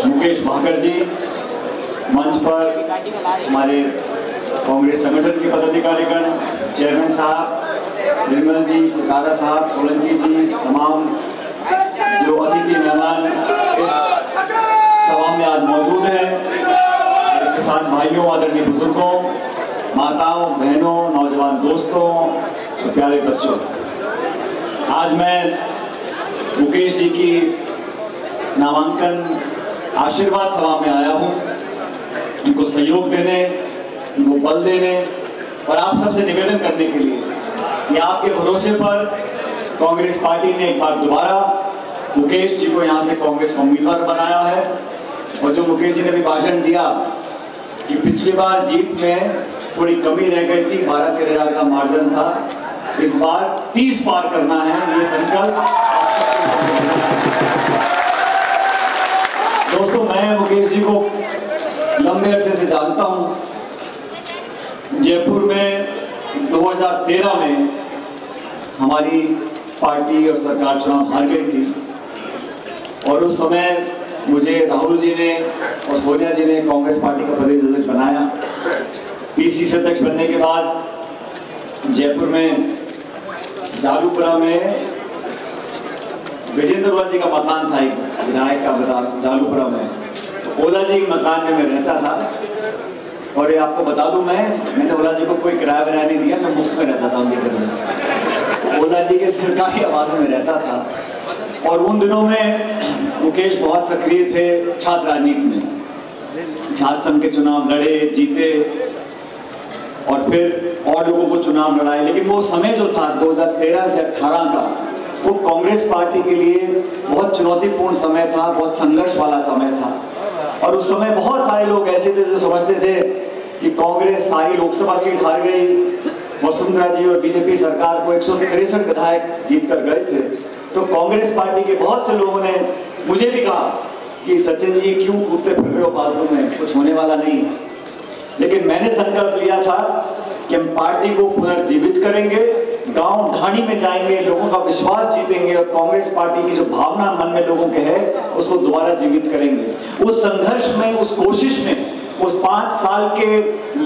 मुकेश भाकर जी, मंच पर हमारे कांग्रेस संगठन के पदाधिकारीगण, चेयरमैन साहब, निर्मल जी, चितारा साहब, सोलंकी जी, तमाम जो अतिथि मेहमान इस सभा में आज मौजूद हैं, किसान भाइयों, आदरणीय बुजुर्गों, माताओं, बहनों, नौजवान दोस्तों, प्यारे बच्चों, आज मैं मुकेश जी की नामांकन आशीर्वाद सभा में आया हूं, इनको सहयोग देने, इनको बल देने और आप सबसे निवेदन करने के लिए कि आपके भरोसे पर कांग्रेस पार्टी ने एक बार दोबारा मुकेश जी को यहां से कांग्रेस का उम्मीदवार बनाया है। और जो मुकेश जी ने भी भाषण दिया कि पिछली बार जीत में थोड़ी कमी रह गई थी, 12-13 हज़ार का मार्जिन था, इस बार 30 पार करना है, ये संकल्प। दोस्तों, मैं मुकेश जी को लंबे अरसे से जानता हूं। जयपुर में 2013 में हमारी पार्टी और सरकार चुनाव हार गई थी और उस समय मुझे राहुल जी ने और सोनिया जी ने कांग्रेस पार्टी का प्रदेश अध्यक्ष बनाया। पीसीसी अध्यक्ष बनने के बाद जयपुर में जालूपुरा में विजेंद्र ओला जी का मकान था, एक विधायक का जालूपुरा में, तो ओला जी के मकान में मैं रहता था। और ये आपको बता दूं, मैंने ओला जी को कोई किराया विराया नहीं दिया, मैं मुफ्त में रहता था उनके घर में। ओला जी के सरकारी आवासों में रहता था। और उन दिनों में मुकेश बहुत सक्रिय थे छात्र राजनीति में, छात्र संघ के चुनाव लड़े, जीते और फिर और लोगों को चुनाव लड़ाए। लेकिन वो समय जो था 2013 से 18 का, वो कांग्रेस पार्टी के लिए बहुत चुनौतीपूर्ण समय था, बहुत संघर्ष वाला समय था। और उस समय बहुत सारे लोग ऐसे थे जो समझते थे कि कांग्रेस सारी लोकसभा सीट हार गई, वसुंधरा जी और बीजेपी सरकार को 163 विधायक जीत कर गए थे। तो कांग्रेस पार्टी के बहुत से लोगों ने मुझे भी कहा कि सचिन जी क्यों कूदते फिर रहे हो फालतू में, कुछ होने वाला नहीं है। लेकिन मैंने संकल्प लिया था कि हम पार्टी को पुनर्जीवित करेंगे, गांव ढाणी में जाएंगे, लोगों का विश्वास जीतेंगे और कांग्रेस पार्टी की जो भावना मन में लोगों के है उसको दोबारा जीवित करेंगे। उस संघर्ष में, उस कोशिश में, उस 5 साल के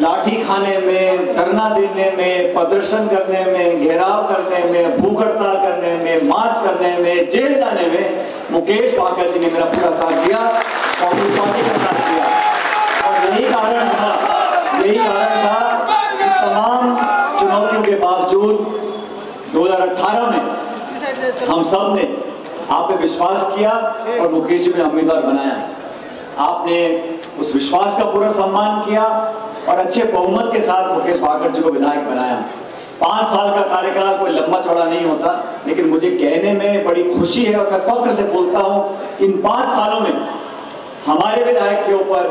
लाठी खाने में, धरना देने में, प्रदर्शन करने में, घेराव करने में, भूख हड़ताल करने में, मार्च करने में, जेल जाने में मुकेश भाकर जी ने मेरा पूरा साथ दिया, कांग्रेस पार्टी का साथ दिया। और यही कारण था कि तमाम चुनौतियों के बावजूद 2018 में हम सब ने आप पे विश्वास किया और मुकेश जी को उम्मीदवार बनाया। आपने उस विश्वास का पूरा सम्मान किया और अच्छे बहुमत के साथ मुकेश भाकर जी को विधायक बनाया। 5 साल का कार्यकाल कोई लंबा चौड़ा नहीं होता, लेकिन मुझे कहने में बड़ी खुशी है और मैं फक्र से बोलता हूं, इन 5 सालों में हमारे विधायक के ऊपर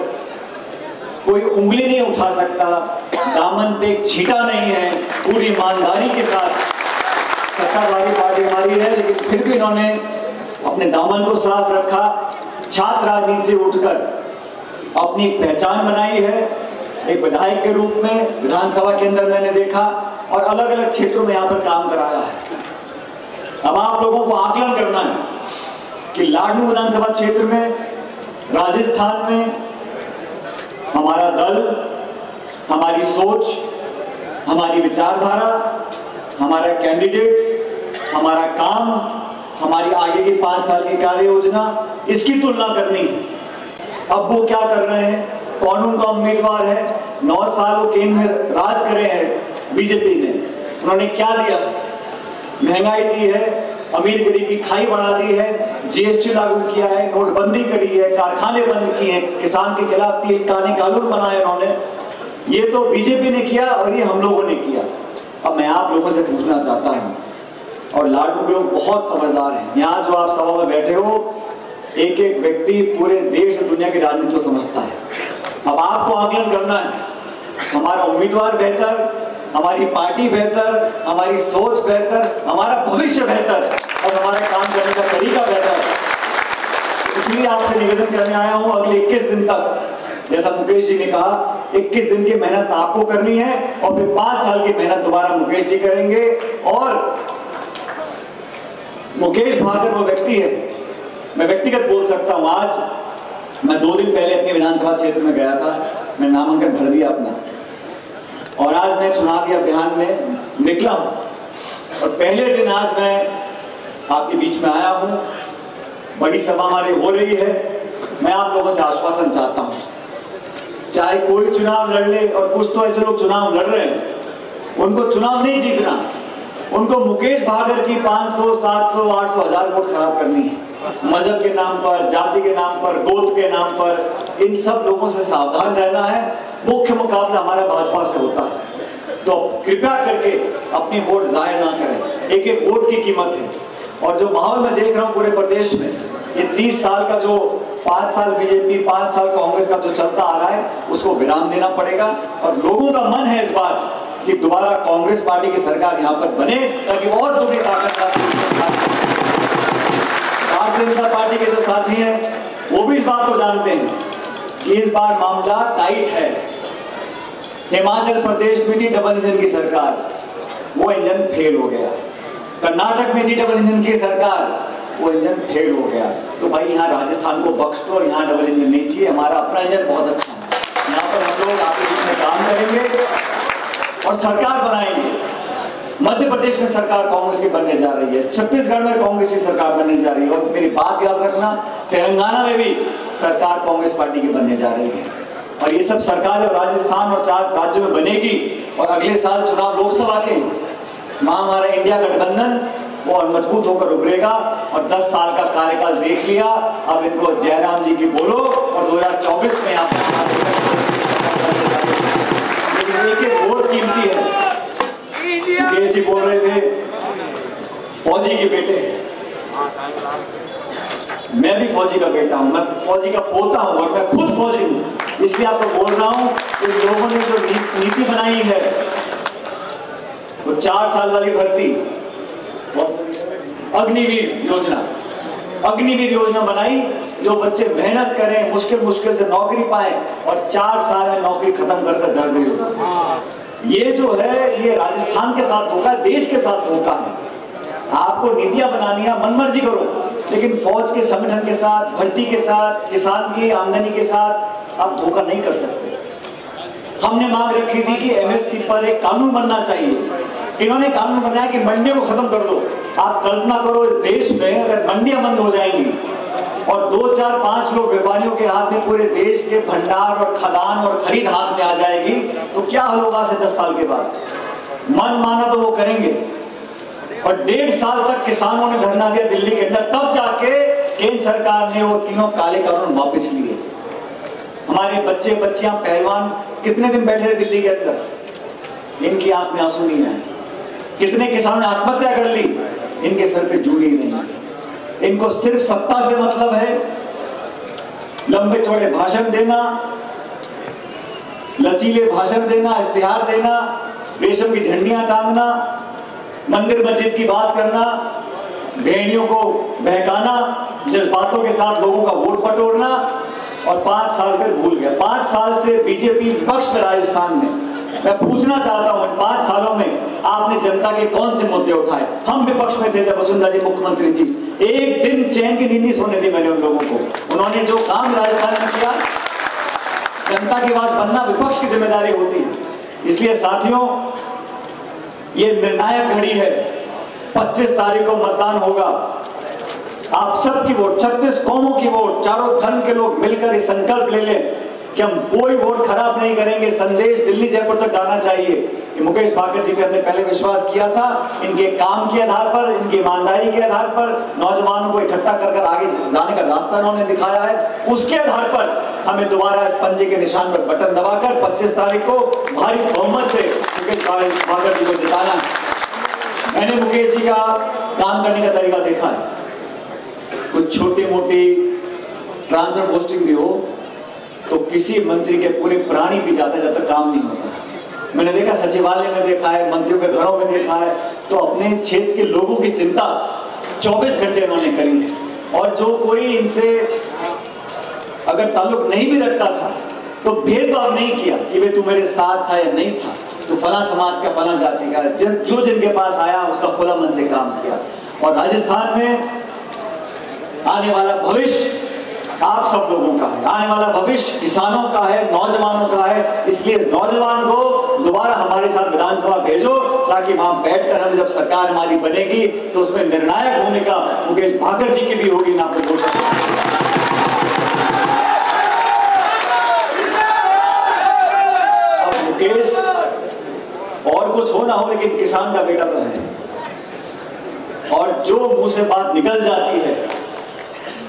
कोई उंगली नहीं उठा सकता, दामन पे एक छींटा नहीं है। पूरी ईमानदारी के साथ सत्ताधारी पार्टी हमारी है, लेकिन फिर भी इन्होंने अपने दामन को साफ रखा, छात्र राजनीति से उठकर अपनी पहचान बनाई है। एक विधायक के रूप में विधानसभा के अंदर मैंने देखा और अलग अलग क्षेत्रों में यहाँ पर काम कराया है। अब आप लोगों को आकलन करना है कि लाडनू विधानसभा क्षेत्र में, राजस्थान में हमारा दल, हमारी सोच, हमारी विचारधारा, हमारा कैंडिडेट, हमारा काम, हमारी आगे की 5 साल की कार्य योजना, इसकी तुलना करनी है। अब वो क्या कर रहे हैं, कौन उनका उम्मीदवार है। 9 साल वो केंद्र में राज करे हैं बीजेपी ने, उन्होंने क्या दिया, महंगाई दी है, अमीर गरीब की खाई बढ़ा दी है, जीएसटी लागू किया है, नोटबंदी करी है, कारखाने बंद किए हैं, किसान के खिलाफ 3 कानून बनाए उन्होंने। ये तो बीजेपी ने किया और ये हम लोगों ने किया। अब मैं आप लोगों से पूछना चाहता हूँ, और लाडनू के लोग बहुत समझदार हैं, यहाँ जो आप सभा में बैठे हो, एक एक व्यक्ति पूरे देश और दुनिया की राजनीति को समझता है। अब आपको आकलन करना है, हमारा उम्मीदवार बेहतर, हमारी पार्टी बेहतर, हमारी सोच बेहतर, हमारा भविष्य बेहतर और हमारा काम करने का तरीका बेहतर। इसलिए आपसे निवेदन करने आया हूं, अगले 21 दिन तक, जैसा मुकेश जी ने कहा, 21 दिन की मेहनत आपको करनी है और फिर 5 साल की मेहनत दोबारा मुकेश जी करेंगे। और मुकेश भाकर वो व्यक्ति है, मैं व्यक्तिगत बोल सकता हूं, आज मैं 2 दिन पहले अपने विधानसभा क्षेत्र में गया था, मैं नामांकन भर दिया अपना, और आज मैं चुनावी अभियान में निकला हूं। और पहले दिन आज मैं आपके बीच में आया हूं। बड़ी सभा हमारी हो रही है। मैं आप लोगों से आश्वासन चाहता हूं, चाहे कोई चुनाव लड़ ले, और कुछ तो ऐसे लोग चुनाव लड़ रहे हैं, उनको चुनाव नहीं जीतना, उनको मुकेश भागर की 500, 700, 800, 1000 वोट खराब करनी है। मजहब के नाम पर, जाति के नाम पर, गोद के नाम पर, इन सब लोगों से सावधान रहना है। मुख्य मुकाबला हमारा भाजपा से होता है, तो कृपया करके अपनी वोट जाया ना करें। एक एक वोट की कीमत है। और जो माहौल मैं देख रहा हूँ पूरे प्रदेश में, ये 30 साल का जो 5 साल बीजेपी, 5 साल कांग्रेस का जो चलता आ रहा है, उसको विराम देना पड़ेगा। और लोगों का मन है इस बार कि दोबारा कांग्रेस पार्टी की सरकार यहाँ पर बने, ताकि और दोगुनी ताकत भारतीय जनता पार्टी के जो साथी हैं वो भी इस बात को जानते हैं कि इस बार मामला टाइट है। हिमाचल प्रदेश में थी डबल इंजन की सरकार, वो इंजन फेल हो गया। कर्नाटक में थी डबल इंजन की सरकार, वो इंजन फेल हो गया। तो भाई यहाँ राजस्थान को बख्श दो, यहाँ डबल इंजन नहीं चाहिए। हमारा अपना इंजन बहुत अच्छा है। यहाँ पर हम लोग आपके बीच में काम करेंगे और सरकार बनाएंगे। मध्य प्रदेश में सरकार कांग्रेस की बनने जा रही है, छत्तीसगढ़ में कांग्रेस की सरकार बनने जा रही है, और मेरी बात याद रखना, तेलंगाना में भी सरकार कांग्रेस पार्टी की बनने जा रही है। और ये सब सरकार जब राजस्थान और 4 राज्यों में बनेगी, और अगले साल चुनाव लोकसभा के, वहां हमारा इंडिया गठबंधन वो और मजबूत होकर उभरेगा। और 10 साल का कार्यकाल देख लिया, अब इनको जयराम जी की बोलो और 2024 में आप एक वोट कीमती है। मुकेश जी बोल रहे थे फौजी के बेटे, मैं भी फौजी का बेटा हूं, मैं फौजी का पोता हूं, और मैं खुद फौजी हूं। इसलिए आपको बोल रहा हूं कि लोगों ने जो नीति बनाई है, वो 4 साल वाली भर्ती, अग्निवीर योजना बनाई, जो बच्चे मेहनत करें, मुश्किल से नौकरी पाए, और 4 साल में नौकरी खत्म कर घर गई। ये जो है, ये राजस्थान के साथ धोखा, देश के साथ धोखा है। आपको नीतियां बनानी है, मनमर्जी करो, लेकिन फौज के संगठन के साथ, भर्ती के साथ, किसान की आमदनी के साथ आप धोखा नहीं कर सकते। हमने मांग रखी थी कि एमएसपी पर एक कानून बनना चाहिए। इन्होंने कानून बनाया कि मंडियों को खत्म कर दो। आप कल्पना करो, इस देश में अगर मंडियां बंद हो जाएंगी और 2, 4, 5 लोग व्यापारियों के हाथ में पूरे देश के भंडार और खदान और खरीद हाथ में आ जाएगी, तो क्या हाल होगा से 10 साल के बाद? मन माना तो वो करेंगे। और 1.5 साल तक किसानों ने धरना दिया दिल्ली के अंदर, तब जाके केंद्र सरकार ने वो तीनों काले कानून वापस लिए। हमारे बच्चे बच्चियां पहलवान कितने दिन बैठे रहे दिल्ली के अंदर, इनकी आंख में आंसू नहीं आए। कितने किसानों ने आत्महत्या कर ली, इनके सर पे जूड़ी नहीं। इनको सिर्फ सत्ता से मतलब है, लंबे चौड़े भाषण देना, लचीले भाषण देना, इश्तिहार देना, रेशम की झंडियां टांगना, मंदिर मस्जिद की बात करना, भेड़ियों को बहकाना, जज्बातों के साथ लोगों का वोट बटोरना, और 5 साल फिर भूल गया। 5 साल से बीजेपी विपक्ष में राजस्थान में। मैं पूछना चाहता हूं, 5 सालों में आपने जनता के कौन से मुद्दे उठाए? हम विपक्ष में थे जब वसुंधरा जी मुख्यमंत्री थी, एक दिन चैन की नींद नहीं सोने दी मैंने उन लोगों को। उन्होंने जो काम राजस्थान में किया, जनता की आवाज बनना विपक्ष की जिम्मेदारी होती है। इसलिए साथियों, ये निर्णायक घड़ी है। 25 तारीख को मतदान होगा। आप सबकी वोट, 36 कौमों की वोट, चारों धर्म के लोग मिलकर ये संकल्प ले लें कि हम कोई वोट खराब नहीं करेंगे। संदेश दिल्ली जयपुर तक जाना चाहिए कि मुकेश भागर जी पे हमने पहले विश्वास किया था, इनके काम के आधार पर, इनकी ईमानदारी के आधार पर, नौजवानों को इकट्ठा कर आगे जाने का रास्ता उन्होंने दिखाया है, उसके आधार पर हमें दोबारा इस पंजे के निशान पर बटन दबाकर 25 तारीख को भारी बहुमत से मुकेश भागर जी को जिताना है। मैंने मुकेश जी का काम करने का तरीका देखा है। कुछ छोटी मोटी ट्रांसफर पोस्टिंग भी हो तो किसी मंत्री के पूरे प्राणी भी जाते जब तक काम नहीं होता। मैंने देखा सचिवालय में देखा है, मंत्रियों के घरों में देखा है, तो अपने क्षेत्र के लोगों की चिंता 24 घंटे उन्होंने करी है। और जो कोई इनसे अगर ताल्लुक नहीं भी रखता था तो भेदभाव नहीं किया कि वे तू मेरे साथ था या नहीं था, तो फला समाज का, फला जाति का, जो जिनके पास आया उसका खुला मन से काम किया। और राजस्थान में आने वाला भविष्य आप सब लोगों का है, आने वाला भविष्य किसानों का है, नौजवानों का है। इसलिए इस नौजवान को दोबारा हमारे साथ विधानसभा भेजो, ताकि वहां बैठकर हम जब सरकार हमारी बनेगी तो उसमें निर्णायक भूमिका मुकेश भाकर जी की भी होगी। ना आपको बोल सकते अब मुकेश और कुछ हो ना हो, लेकिन किसान का बेटा तो है, और जो मुंह से बात निकल जाती है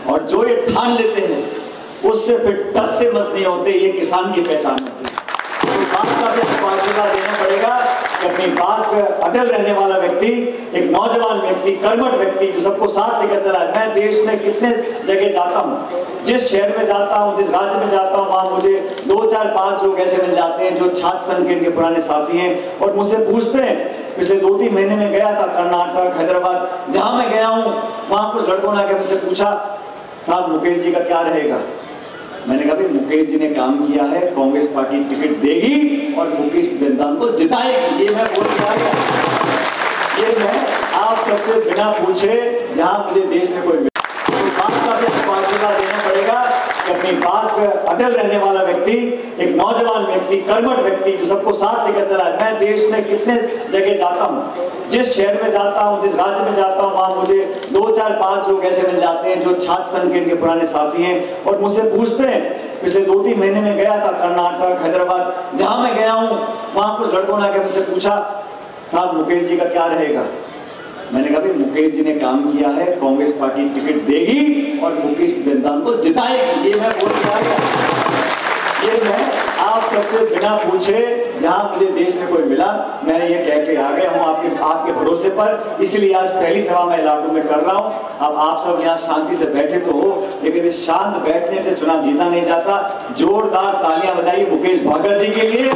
और जो ये ठान लेते हैं उससे फिर 10 से मस नहीं होते। ये किसान की पहचान होती है। तो बात का भी फैसला देना पड़ेगा कि अपनी बात पर अटल रहने वाला व्यक्ति, एक नौजवान व्यक्ति, कर्मठ व्यक्ति जो सबको साथ लेकर चला है। मैं देश में कितने जगह जाता हूँ, जिस शहर में जाता हूँ, जिस राज्य में जाता हूँ, वहां मुझे 2, 4, 5 लोग ऐसे मिल जाते हैं जो छात्र संघ के इनके पुराने साथी हैं और मुझसे पूछते हैं। पिछले 2-3 महीने में गया था कर्नाटक, हैदराबाद, जहां मैं गया हूं वहां कुछ लड़कों ने आकर मुझसे पूछा, साहब मुकेश जी का क्या रहेगा? मैंने कहा भाई मुकेश जी ने काम किया है, कांग्रेस पार्टी टिकट देगी और मुकेश की जनता को जिताएगी। ये मैं बोल रहा हूं, ये मैं आप सबसे बिना पूछे जहां मुझे देश में कोई बात का भी फैसला देना पड़ेगा कि अपनी बात पर अटल रहने वाला व्यक्ति, एक नौजवान व्यक्ति, कर्मठ व्यक्ति जो सबको साथ लेकर चला है। मैं देश में कितने जगह जाता हूँ, जिस शहर में जाता हूँ, जिस राज्य में जाता हूँ, वहां मुझे 2, 4, 5 लोग ऐसे मिल जाते हैं जो छात्र संघ के इनके पुराने साथी हैं और मुझसे पूछते हैं। पिछले 2-3 महीने में गया था कर्नाटक, हैदराबाद, जहां मैं गया हूं वहां कुछ लड़कों ने आकर मुझसे पूछा, साहब मुकेश जी का क्या रहेगा? मैंने कहा भाई मुकेश जी ने काम किया है, कांग्रेस पार्टी टिकट देगी और मुकेश की जनता को जिताएगी। ये मैं बोल रहा हूं, ये मैं आप सबसे बिना पूछे जहां मुझे देश में कोई मिला मैंने ये कह के आ गया हूं आपके भरोसे पर। इसलिए आज पहली सभा मैं लाडू में कर रहा हूं। अब आप सब यहाँ शांति से बैठे तो हो, लेकिन इस शांत बैठने से चुनाव जीता नहीं जाता। जोरदार तालियां बजाइए मुकेश भाकर जी के लिए।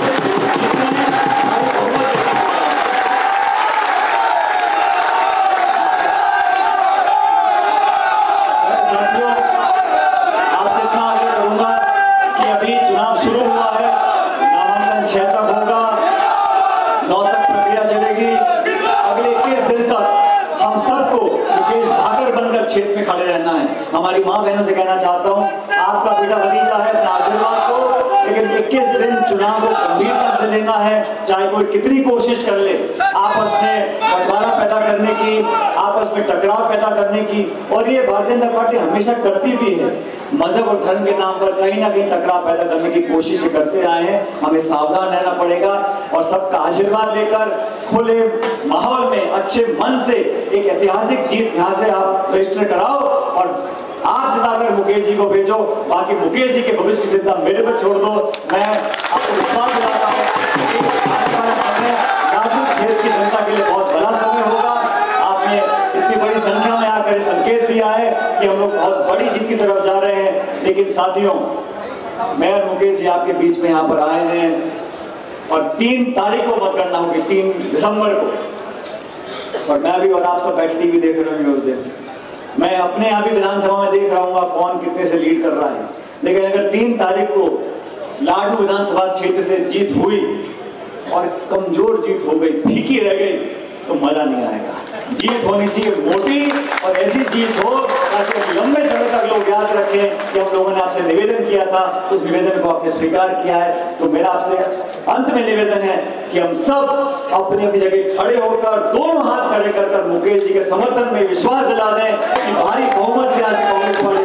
क्षेत्र में खड़े रहना है। हमारी माँ बहनों से कहना चाहता हूँ, आपका बेटा भतीजा है, अपना आशीर्वाद दो, लेकिन 21 दिन चुनाव को गंभीरता से लेना है। चाहे कोई कितनी कोशिश कर ले आपस में बंटवारा पैदा करने की, आपस में टकराव पैदा करने की, और ये भारतीय जनता पार्टी हमेशा करती भी है। मजहब और धर्म के नाम पर कहीं ना कहीं टकराव पैदा करने की कोशिश करते आए हैं। हमें सावधान रहना पड़ेगा और सबका आशीर्वाद लेकर खुले माहौल में अच्छे मन से एक ऐतिहासिक जीत यहाँ से आप रजिस्टर कराओ और आप जिताकर मुकेश जी को भेजो। बाकी मुकेश जी के भविष्य की चिंता मेरे पर छोड़ दो। मैं आपको विश्वास दिलाता हूँ राजू क्षेत्र की जनता के लिए बहुत बड़ा समय होगा। आपने इतनी बड़ी संख्या में आकर संकेत दिया है कि हम लोग बहुत बड़ी जीत की तरफ जा रहे हैं। लेकिन साथियों, मैं और मुकेश जी आपके बीच में यहाँ पर आए हैं और 3 तारीख को मतगणना होगी, 3 दिसंबर को, और मैं भी और आप सब बैठ टीवी देख रहे होंगे उस दिन। मैं अपने यहाँ भी विधानसभा में देख रहा हूँ कौन कितने से लीड कर रहा है। लेकिन अगर 3 तारीख को लाडू विधानसभा क्षेत्र से जीत हुई और कमजोर जीत हो गई, फीकी रह गई, तो मजा नहीं आएगा। जीत होनी चाहिए मोटी और ऐसी जीत हो ताकि लंबे समय तक लोग याद रखें कि हम लोगों ने आपसे निवेदन किया था, उस निवेदन को आपने स्वीकार किया है। तो मेरा आपसे अंत में निवेदन है कि हम सब अपनी अपनी जगह खड़े होकर दोनों हाथ खड़े कर मुकेश जी के समर्थन में विश्वास दिला दें कि भारी बहुमत से आज कांग्रेस पार्टी